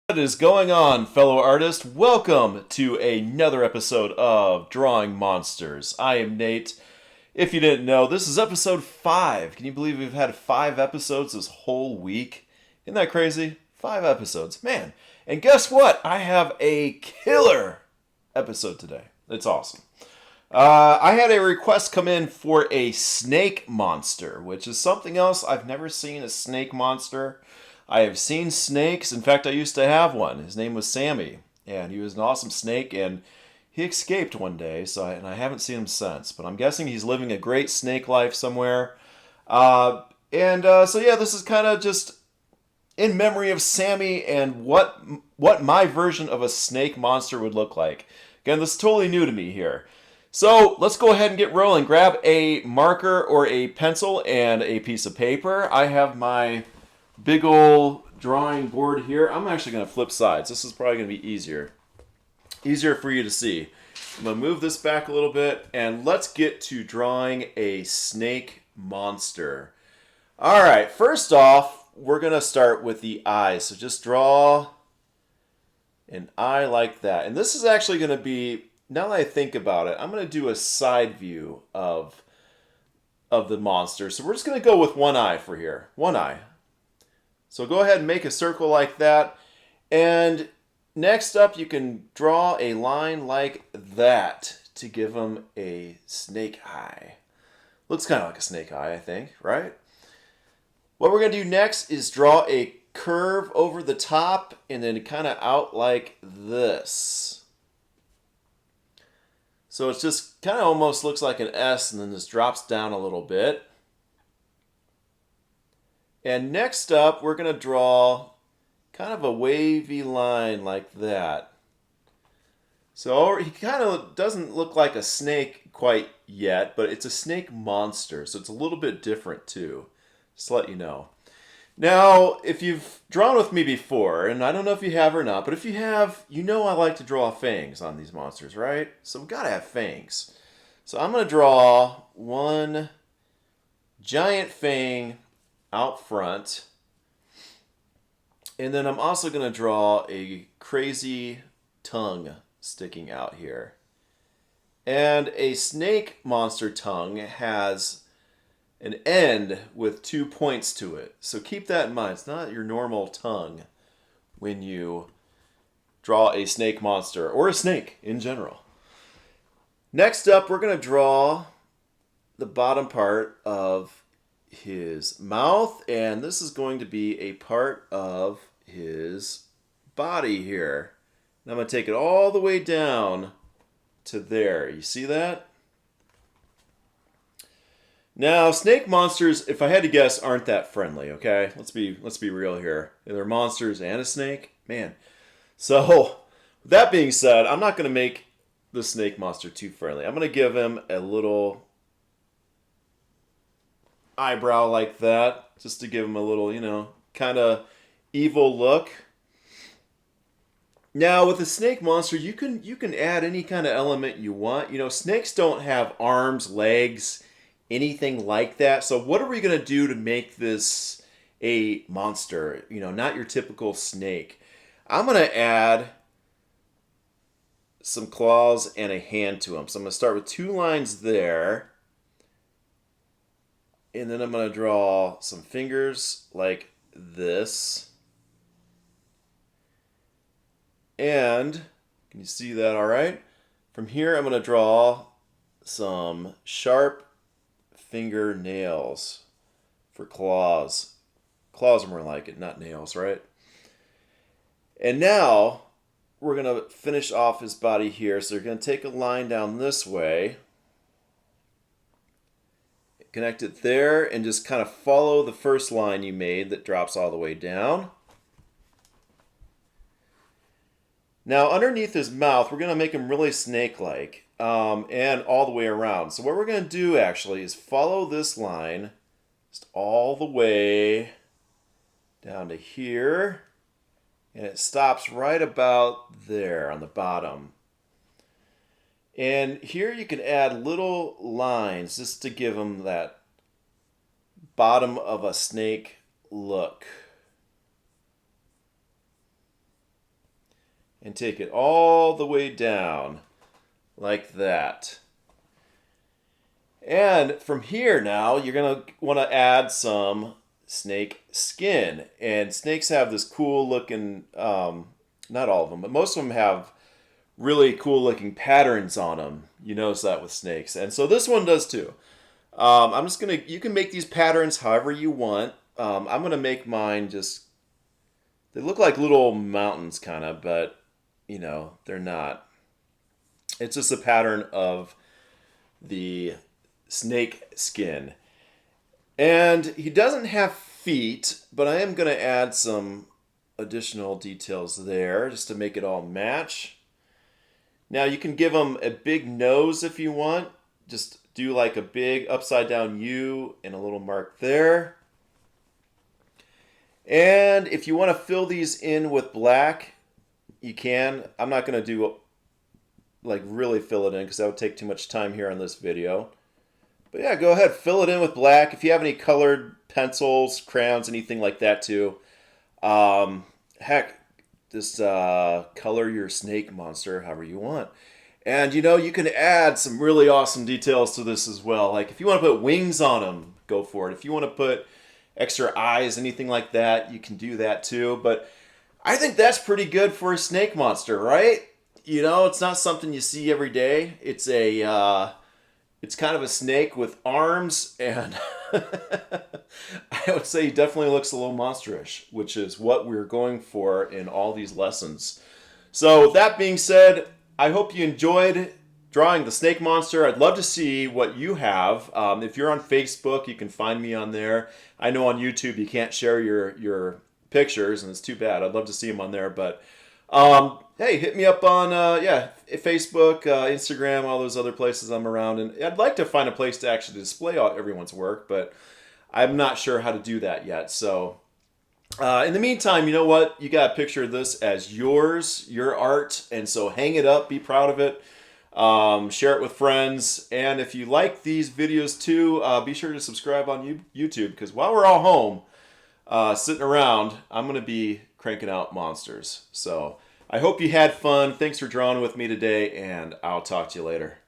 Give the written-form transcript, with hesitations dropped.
What is going on, fellow artists? Welcome to another episode of Drawing Monsters. I am Nate. If you didn't know, this is episode 5. Can you believe we've had 5 episodes this whole week? Isn't that crazy? 5 episodes. Man. And guess what? I have a killer episode today. It's awesome. I had a request come in for a snake monster, which is something else. I've never seen a snake monster. I have seen snakes. In fact, I used to have one. His name was Sammy, and he was an awesome snake, and he escaped one day, and I haven't seen him since. But I'm guessing he's living a great snake life somewhere. So this is kind of just in memory of Sammy and what my version of a snake monster would look like. Again, this is totally new to me here. So let's go ahead and get rolling. Grab a marker or a pencil and a piece of paper. I have my big old drawing board here. I'm actually going to flip sides. This is probably going to be easier for you to see. I'm going to move this back a little bit, and let's get to drawing a snake monster. All right, first off, we're going to start with the eyes. So just draw an eye like that. And this is actually going to be, now that I think about it, I'm going to do a side view of the monster. So we're just going to go with one eye for here. One eye. So go ahead and make a circle like that. And next up, you can draw a line like that to give him a snake eye. Looks kind of like a snake eye, I think, right? What we're going to do next is draw a curve over the top and then kind of out like this. So it's just kind of almost looks like an S, and then this drops down a little bit. And next up, we're going to draw kind of a wavy line like that. So he kind of doesn't look like a snake quite yet, but it's a snake monster, so it's a little bit different too. Just to let you know. Now, if you've drawn with me before, and I don't know if you have or not, but if you have, you know I like to draw fangs on these monsters, right? So we've got to have fangs. So I'm going to draw one giant fang out front. And then I'm also going to draw a crazy tongue sticking out here. And a snake monster tongue has an end with 2 points to it. So keep that in mind. It's not your normal tongue when you draw a snake monster or a snake in general. Next up, we're going to draw the bottom part of his mouth, and this is going to be a part of his body here. And I'm going to take it all the way down to there. You see that? Now, snake monsters, if I had to guess, aren't that friendly, okay? Let's be real here. They're monsters and a snake. Man. So, with that being said, I'm not going to make the snake monster too friendly. I'm going to give him a little eyebrow like that, just to give him a little, kind of evil look. Now, with a snake monster, you can add any kind of element you want. Snakes don't have arms, legs, anything like that. So what are we going to do to make this a monster? Not your typical snake. I'm going to add some claws and a hand to him. So I'm going to start with 2 lines there. And then I'm going to draw some fingers like this. And, can you see that all right? From here, I'm going to draw some sharp fingernails for claws. Claws are more like it, not nails, right? And now, we're going to finish off his body here. So you're going to take a line down this way. Connect it there and just kind of follow the first line you made that drops all the way down. Now, underneath his mouth, we're going to make him really snake-like and all the way around. So what we're going to do, actually, is follow this line just all the way down to here. And it stops right about there on the bottom. And here you can add little lines just to give him that bottom of a snake look. and take it all the way down like that. And from here now, you're going to want to add some snake skin. And snakes have this cool looking, not all of them, but most of them have really cool looking patterns on them. You notice that with snakes. And so this one does too. I'm just going to, you can make these patterns however you want. I'm going to make mine just, they look like little mountains kind of, but you know, they're not. It's just a pattern of the snake skin. And he doesn't have feet, but I am going to add some additional details there just to make it all match. Now you can give him a big nose if you want. Just do like a big upside down U and a little mark there. And if you want to fill these in with black, you can. I'm not going to do like really fill it in because that would take too much time here on this video. But yeah, go ahead, fill it in with black. If you have any colored pencils, crayons, anything like that too. Heck, just color your snake monster however you want. And you know, you can add some really awesome details to this as well. Like if you want to put wings on them, go for it. If you want to put extra eyes, anything like that, you can do that too. But I think that's pretty good for a snake monster, right? You know, it's not something you see every day. It's a it's kind of a snake with arms, and I would say he definitely looks a little monsterish, which is what we're going for in all these lessons. So with that being said, I hope you enjoyed drawing the snake monster. I'd love to see what you have. If you're on Facebook, you can find me on there. I know on YouTube you can't share your pictures, and it's too bad. I'd love to see them on there, but hey, hit me up on Facebook, Instagram, all those other places I'm around. And I'd like to find a place to actually display everyone's work, but I'm not sure how to do that yet. So in the meantime, you know what? You got a picture of this as yours, your art, and so hang it up, be proud of it. Share it with friends. And if you like these videos too, be sure to subscribe on YouTube, because while we're all home sitting around, I'm going to be cranking out monsters. So I hope you had fun. Thanks for drawing with me today, and I'll talk to you later.